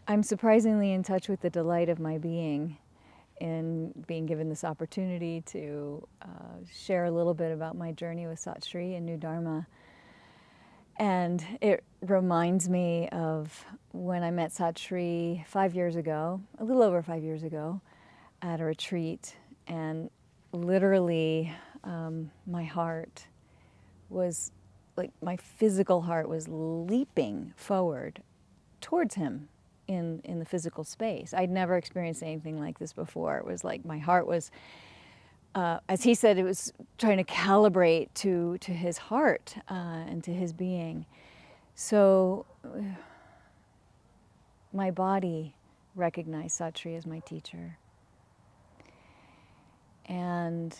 I'm surprisingly in touch with the delight of my being in being given this opportunity to share a little bit about my journey with Sat Shree and New Dharma. And it reminds me of when I met Sat Shree 5 years ago, a little over 5 years ago, at a retreat. And literally, my heart was, like, my physical heart was leaping forward towards him in the physical space. I'd never experienced anything like this before. It was like my heart was, as he said, it was trying to calibrate to his heart and to his being. So my body recognized Sat Shree as my teacher. And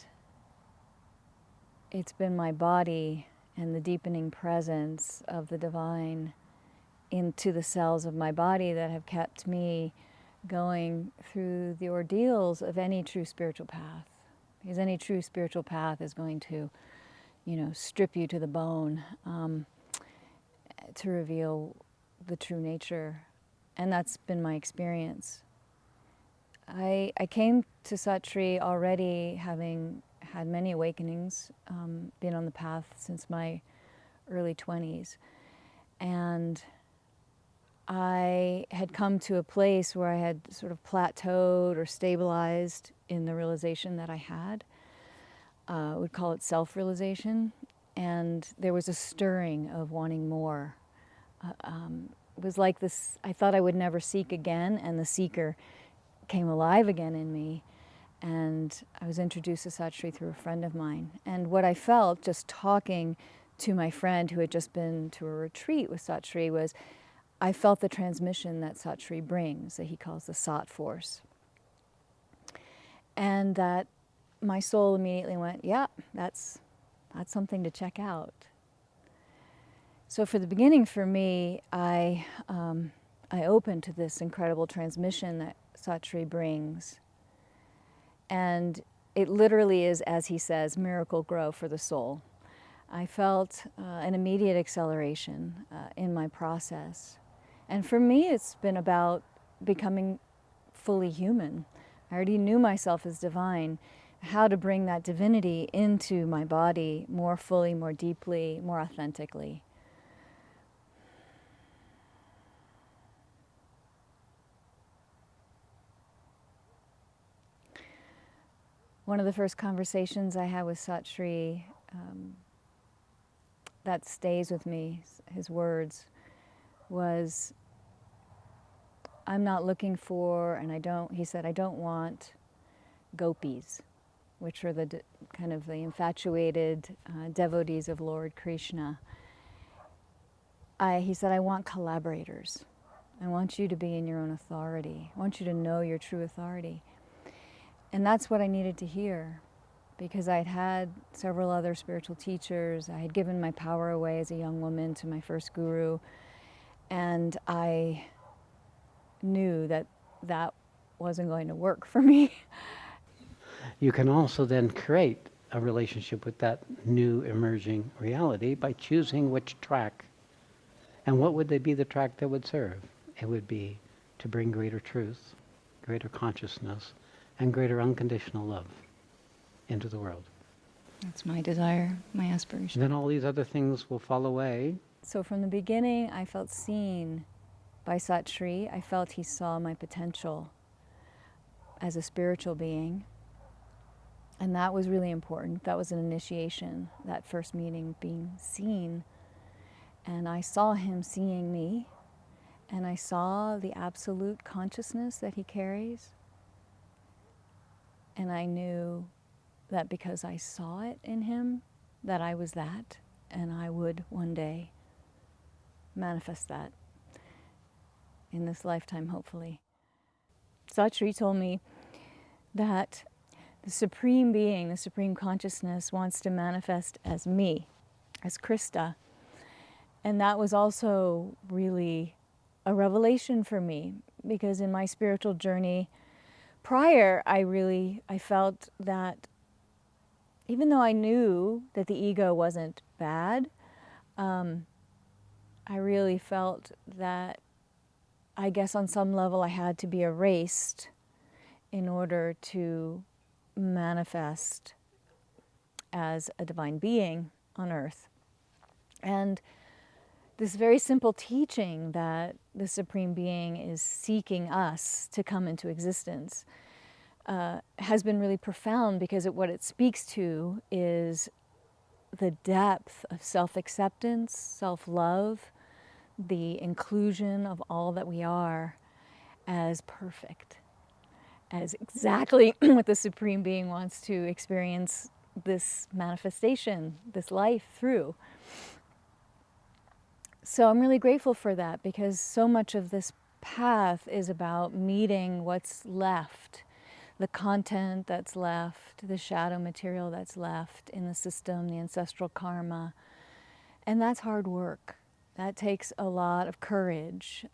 it's been my body and the deepening presence of the divine into the cells of my body that have kept me going through the ordeals of any true spiritual path. Because any true spiritual path is going to, strip you to the bone to reveal the true nature. And that's been my experience. I came to Sat Shree already having had many awakenings, been on the path since my early 20s. And I had come to a place where I had sort of plateaued or stabilized in the realization that I had. I would call it self-realization. And there was a stirring of wanting more. It was like this, I thought I would never seek again, and the seeker came alive again in me. And I was introduced to Sat Shree through a friend of mine. And what I felt just talking to my friend who had just been to a retreat with Sat Shree was, I felt the transmission that Sat Shree brings, that he calls the Sat force. And that my soul immediately went, yeah, that's something to check out. So for the beginning for me, I opened to this incredible transmission that Sat Shree brings. And it literally is, as he says, miracle grow for the soul. I felt an immediate acceleration in my process. And for me, it's been about becoming fully human. I already knew myself as divine, how to bring that divinity into my body more fully, more deeply, more authentically. One of the first conversations I had with Sat Shree that stays with me, his words, was, I'm not looking for, and he said, I don't want gopis, which are the kind of the infatuated devotees of Lord Krishna. He said, I want collaborators. I want you to be in your own authority. I want you to know your true authority. And that's what I needed to hear, because I'd had several other spiritual teachers. I had given my power away as a young woman to my first guru, and I knew that that wasn't going to work for me. You can also then create a relationship with that new emerging reality by choosing which track. And what would they be the track that would serve? It would be to bring greater truth, greater consciousness, and greater unconditional love into the world. That's my desire, my aspiration. And then all these other things will fall away. So from the beginning, I felt seen by Sat Shree. I felt he saw my potential as a spiritual being. And that was really important. That was an initiation, that first meeting, being seen. And I saw him seeing me, and I saw the absolute consciousness that he carries. And I knew that because I saw it in him, that I was that, and I would one day manifest that in this lifetime, hopefully. Sat Shree told me that the Supreme Being, the Supreme Consciousness, wants to manifest as me, as Christa. And that was also really a revelation for me, because in my spiritual journey prior, I felt that even though I knew that the ego wasn't bad, I really felt that I guess on some level I had to be erased in order to manifest as a divine being on earth. And this very simple teaching that the Supreme Being is seeking us to come into existence has been really profound, because what it speaks to is the depth of self-acceptance, self-love, the inclusion of all that we are as perfect, as exactly what the Supreme Being wants to experience this manifestation, this life through. So I'm really grateful for that, because so much of this path is about meeting what's left, the content that's left, the shadow material that's left in the system, the ancestral karma. And that's hard work. That takes a lot of courage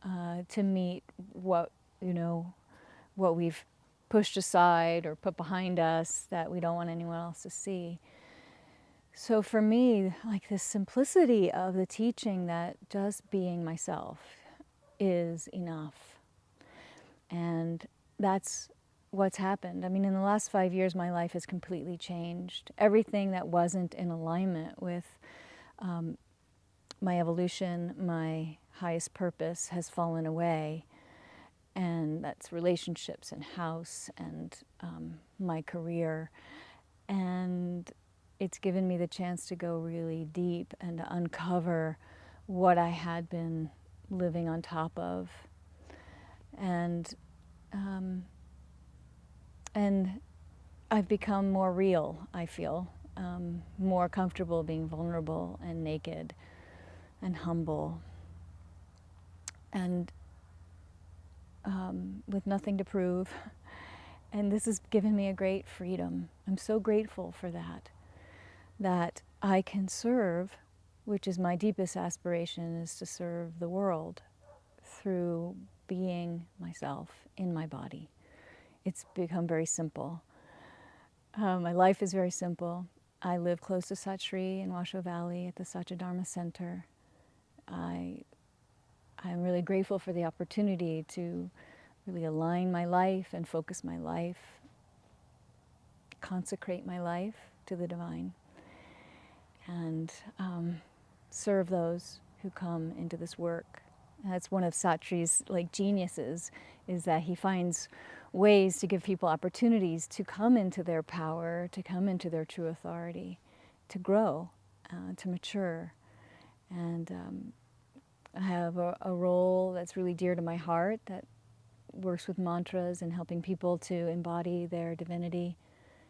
to meet what we've pushed aside or put behind us that we don't want anyone else to see. So for me, like, the simplicity of the teaching that just being myself is enough. And that's what's happened. I mean, in the last 5 years, my life has completely changed. Everything that wasn't in alignment with my evolution, my highest purpose, has fallen away. And that's relationships and house and my career. And it's given me the chance to go really deep and to uncover what I had been living on top of. And I've become more real, I feel, more comfortable being vulnerable and naked and humble, and with nothing to prove. And this has given me a great freedom. I'm so grateful for that I can serve, which is my deepest aspiration, is to serve the world through being myself in my body. It's become very simple. My life is very simple. I live close to Sat Shree in Washoe Valley at the Satya Dharma Center. I'm really grateful for the opportunity to really align my life and focus my life, consecrate my life to the divine, and serve those who come into this work. And that's one of Sat Shree's geniuses, is that he finds ways to give people opportunities to come into their power, to come into their true authority, to grow, to mature. And I have a role that's really dear to my heart that works with mantras and helping people to embody their divinity,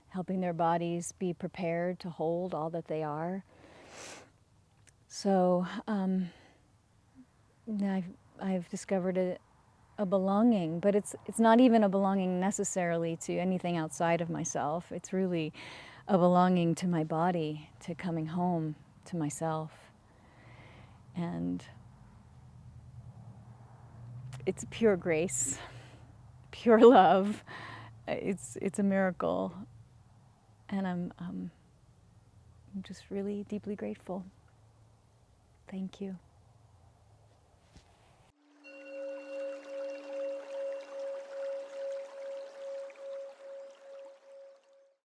helping their bodies be prepared to hold all that they are. So I've discovered a belonging, but it's not even a belonging necessarily to anything outside of myself. It's really a belonging to my body, to coming home to myself. And it's pure grace, pure love. It's a miracle, and I'm just really deeply grateful. Thank you.